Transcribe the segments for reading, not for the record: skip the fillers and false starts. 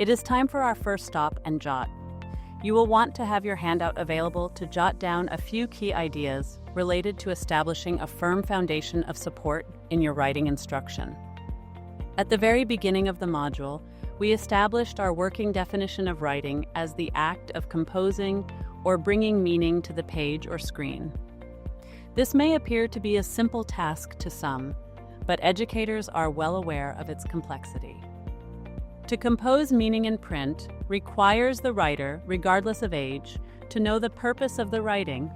It is time for our first stop and jot. You will want to have your handout available to jot down a few key ideas related to establishing a firm foundation of support in your writing instruction. At the very beginning of the module, we established our working definition of writing as the act of composing or bringing meaning to the page or screen. This may appear to be a simple task to some, but educators are well aware of its complexity. To compose meaning in print requires the writer, regardless of age, to know the purpose of the writing,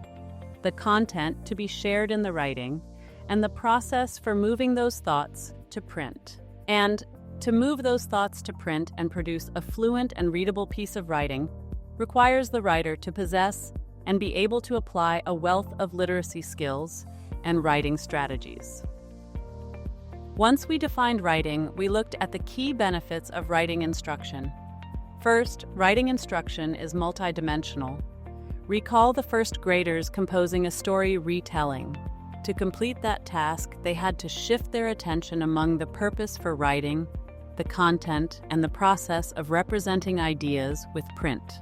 the content to be shared in the writing, and the process for moving those thoughts to print. And to move those thoughts to print and produce a fluent and readable piece of writing requires the writer to possess and be able to apply a wealth of literacy skills and writing strategies. Once we defined writing, we looked at the key benefits of writing instruction. First, writing instruction is multidimensional. Recall the first graders composing a story retelling. To complete that task, they had to shift their attention among the purpose for writing, the content, and the process of representing ideas with print.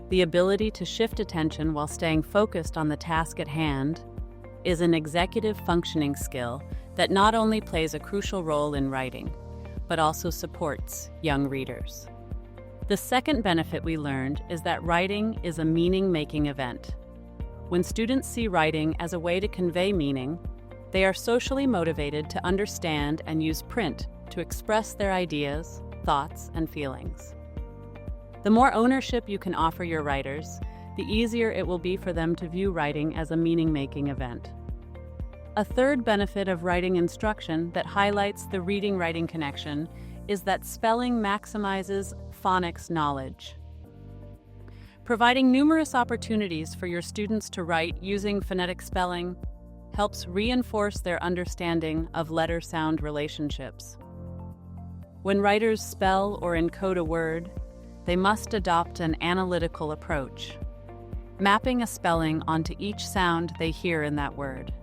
The ability to shift attention while staying focused on the task at hand is an executive functioning skill that not only plays a crucial role in writing, but also supports young readers. The second benefit we learned is that writing is a meaning-making event. When students see writing as a way to convey meaning, they are socially motivated to understand and use print to express their ideas, thoughts, and feelings. The more ownership you can offer your writers, the easier it will be for them to view writing as a meaning-making event. A third benefit of writing instruction that highlights the reading-writing connection is that spelling maximizes phonics knowledge. Providing numerous opportunities for your students to write using phonetic spelling helps reinforce their understanding of letter-sound relationships. When writers spell or encode a word, they must adopt an analytical approach, mapping a spelling onto each sound they hear in that word.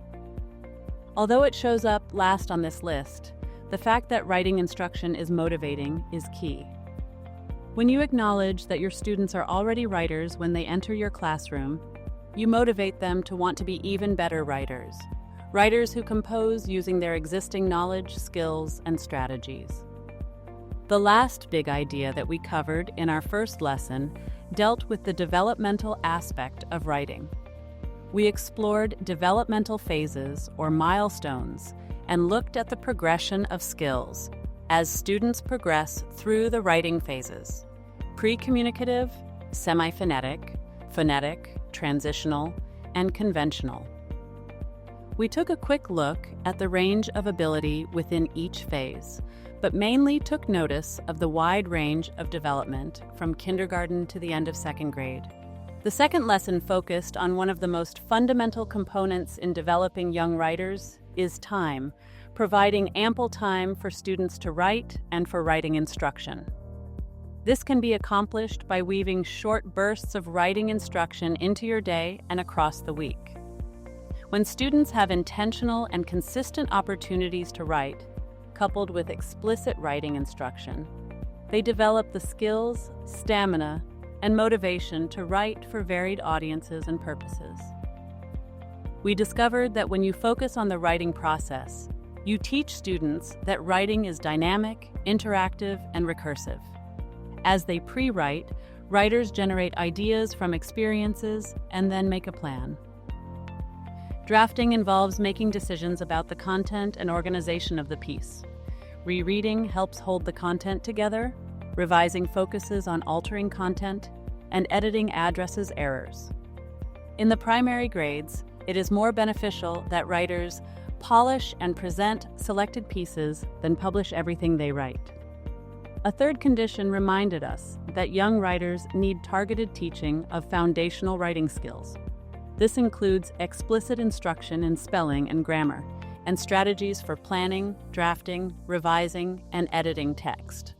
Although it shows up last on this list, the fact that writing instruction is motivating is key. When you acknowledge that your students are already writers when they enter your classroom, you motivate them to want to be even better writers, writers who compose using their existing knowledge, skills, and strategies. The last big idea that we covered in our first lesson dealt with the developmental aspect of writing. We explored developmental phases or milestones and looked at the progression of skills as students progress through the writing phases: pre-communicative, semi-phonetic, phonetic, transitional, and conventional. We took a quick look at the range of ability within each phase, but mainly took notice of the wide range of development from kindergarten to the end of second grade. The second lesson focused on one of the most fundamental components in developing young writers is time, providing ample time for students to write and for writing instruction. This can be accomplished by weaving short bursts of writing instruction into your day and across the week. When students have intentional and consistent opportunities to write, coupled with explicit writing instruction, they develop the skills, stamina, and motivation to write for varied audiences and purposes. We discovered that when you focus on the writing process, you teach students that writing is dynamic, interactive, and recursive. As they pre-write, writers generate ideas from experiences and then make a plan. Drafting involves making decisions about the content and organization of the piece. Rereading helps hold the content together, revising focuses on altering content, and editing addresses errors. In the primary grades, it is more beneficial that writers polish and present selected pieces than publish everything they write. A third condition reminded us that young writers need targeted teaching of foundational writing skills. This includes explicit instruction in spelling and grammar, and strategies for planning, drafting, revising, and editing text.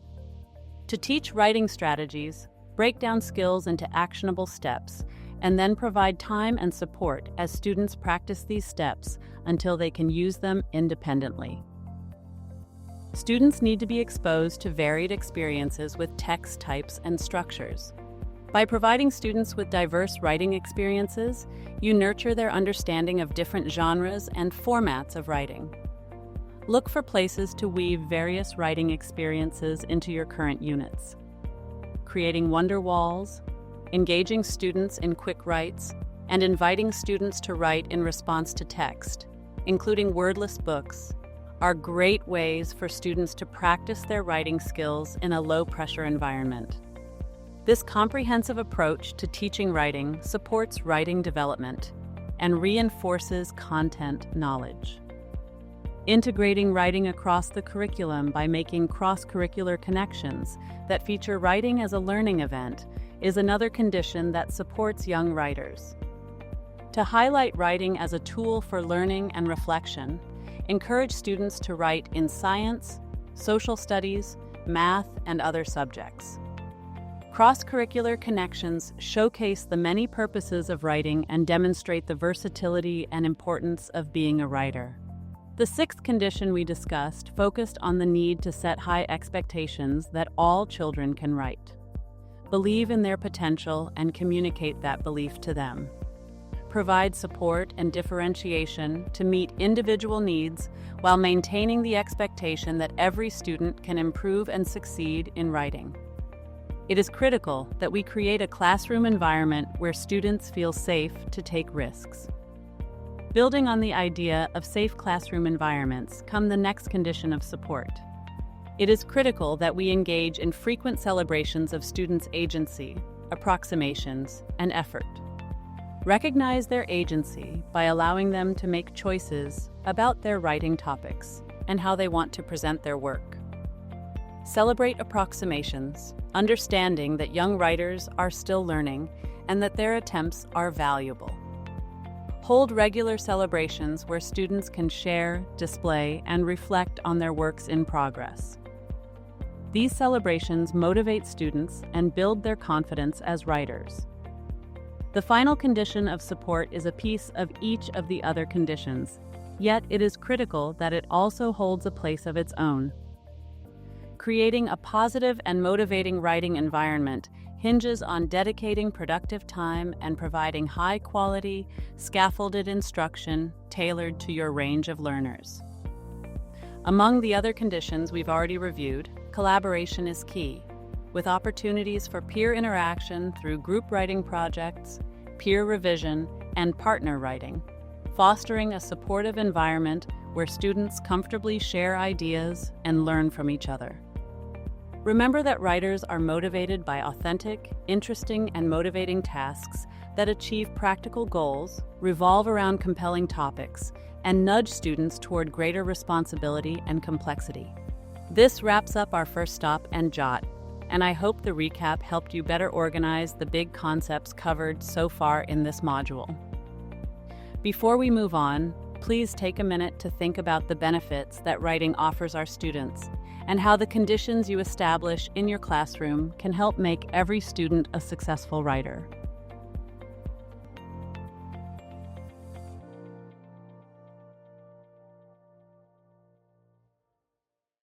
To teach writing strategies, break down skills into actionable steps, and then provide time and support as students practice these steps until they can use them independently. Students need to be exposed to varied experiences with text types and structures. By providing students with diverse writing experiences, you nurture their understanding of different genres and formats of writing. Look for places to weave various writing experiences into your current units. Creating wonder walls, engaging students in quick writes, and inviting students to write in response to text, including wordless books, are great ways for students to practice their writing skills in a low-pressure environment. This comprehensive approach to teaching writing supports writing development and reinforces content knowledge. Integrating writing across the curriculum by making cross-curricular connections that feature writing as a learning event is another condition that supports young writers. To highlight writing as a tool for learning and reflection, encourage students to write in science, social studies, math, and other subjects. Cross-curricular connections showcase the many purposes of writing and demonstrate the versatility and importance of being a writer. The sixth condition we discussed focused on the need to set high expectations that all children can write. Believe in their potential and communicate that belief to them. Provide support and differentiation to meet individual needs while maintaining the expectation that every student can improve and succeed in writing. It is critical that we create a classroom environment where students feel safe to take risks. Building on the idea of safe classroom environments come the next condition of support. It is critical that we engage in frequent celebrations of students' agency, approximations, and effort. Recognize their agency by allowing them to make choices about their writing topics and how they want to present their work. Celebrate approximations, understanding that young writers are still learning and that their attempts are valuable. Hold regular celebrations where students can share, display, and reflect on their works in progress. These celebrations motivate students and build their confidence as writers. The final condition of support is a piece of each of the other conditions, yet it is critical that it also holds a place of its own. Creating a positive and motivating writing environment hinges on dedicating productive time and providing high-quality, scaffolded instruction tailored to your range of learners. Among the other conditions we've already reviewed, collaboration is key, with opportunities for peer interaction through group writing projects, peer revision, and partner writing, fostering a supportive environment where students comfortably share ideas and learn from each other. Remember that writers are motivated by authentic, interesting, and motivating tasks that achieve practical goals, revolve around compelling topics, and nudge students toward greater responsibility and complexity. This wraps up our first Stop and Jot, and I hope the recap helped you better organize the big concepts covered so far in this module. Before we move on, please take a minute to think about the benefits that writing offers our students and how the conditions you establish in your classroom can help make every student a successful writer.